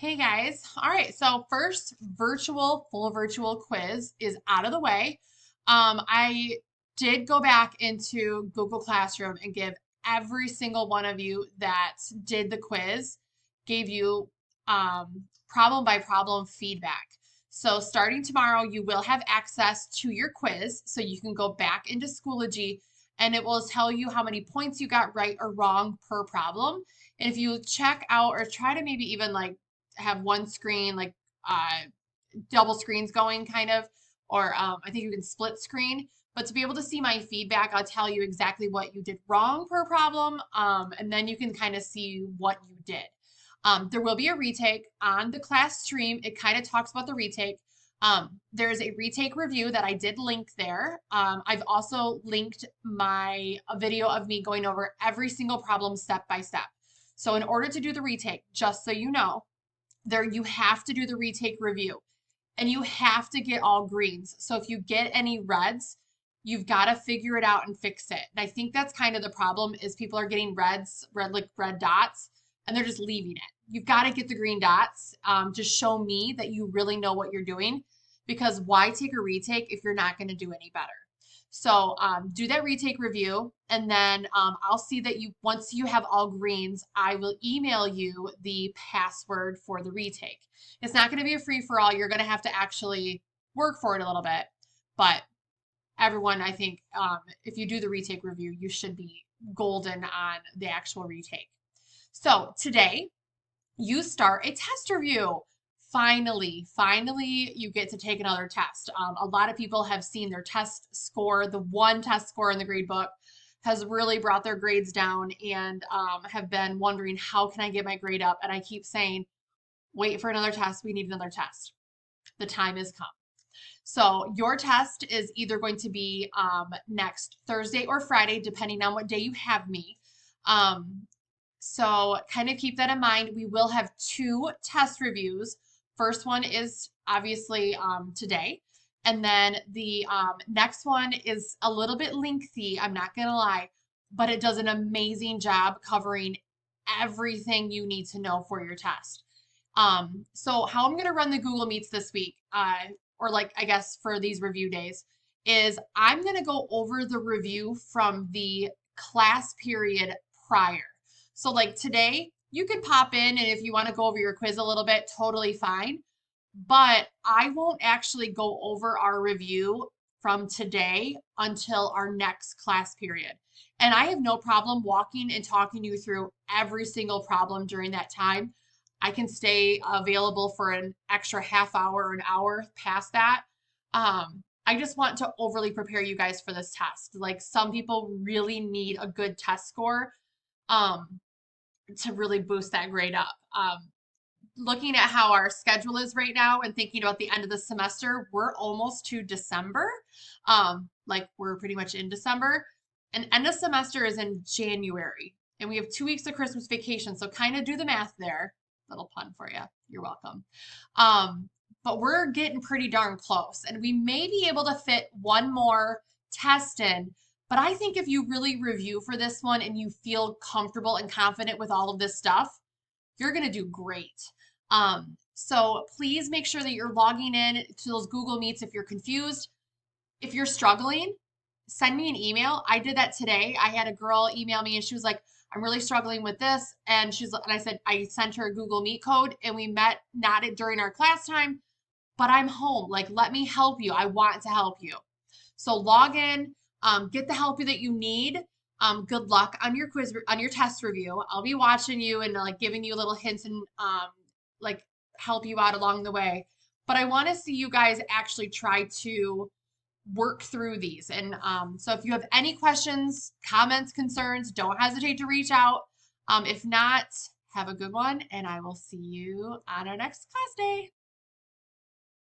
Hey guys. All right, so first full virtual quiz is out of the way. I did go back into Google Classroom and give every single one of you that did the quiz, gave you problem by problem feedback. So starting tomorrow, you will have access to your quiz, so you can go back into Schoology and it will tell you how many points you got right or wrong per problem. And if you check out or try to maybe even like have one screen, like uh, double screens going kind of, or I think you can split screen. But to be able to see my feedback, I'll tell you exactly what you did wrong per problem, and then you can kind of see what you did. There will be a retake on the class stream. It kind of talks about the retake. There's a retake review that I did link there. I've also linked a video of me going over every single problem step by step. So in order to do the retake, just so you know, there you have to do the retake review and you have to get all greens. So if you get any reds, you've got to figure it out and fix it. And I think that's kind of the problem is people are getting red dots, and they're just leaving it. You've got to get the green dots to show me that you really know what you're doing, because why take a retake if you're not going to do any better? So do that retake review, and then I'll see that once you have all greens, I will email you the password for the retake. It's not going to be a free for all. You're going to have to actually work for it a little bit, but everyone, I think, if you do the retake review, you should be golden on the actual retake. So today, you start a test review. Finally, you get to take another test. A lot of people have seen their test score, the one test score in the grade book has really brought their grades down and have been wondering, how can I get my grade up? And I keep saying, wait for another test. We need another test. The time has come. So your test is either going to be next Thursday or Friday, depending on what day you have me. So kind of keep that in mind. We will have two test reviews. First one is obviously today. And then the next one is a little bit lengthy, I'm not going to lie, but it does an amazing job covering everything you need to know for your test. So how I'm going to run the Google Meets this week, or like I guess for these review days, is I'm going to go over the review from the class period prior. So like today, you could pop in and if you want to go over your quiz a little bit, totally fine. But I won't actually go over our review from today until our next class period. And I have no problem walking and talking you through every single problem during that time. I can stay available for an extra half hour or an hour past that. I just want to overly prepare you guys for this test. Like some people really need a good test score um, to really boost that grade up. Looking at how our schedule is right now and thinking about the end of the semester, we're almost to December. Like we're pretty much in December, and end of semester is in January, and we have 2 weeks of Christmas vacation. So kind of do the math there. Little pun for you. You're welcome. But we're getting pretty darn close, and we may be able to fit one more test in. But I think if you really review for this one and you feel comfortable and confident with all of this stuff, you're going to do great. So please make sure that you're logging in to those Google Meets if you're confused. If you're struggling, send me an email. I did that today. I had a girl email me and she was like, I'm really struggling with this. And I said, I sent her a Google Meet code and we met, not during our class time, but I'm home. Like, let me help you. I want to help you. So log in, get the help that you need. Good luck on your on your test review. I'll be watching you and like giving you little hints and like help you out along the way. But I want to see you guys actually try to work through these. And so if you have any questions, comments, concerns, don't hesitate to reach out. If not, have a good one, and I will see you on our next class day.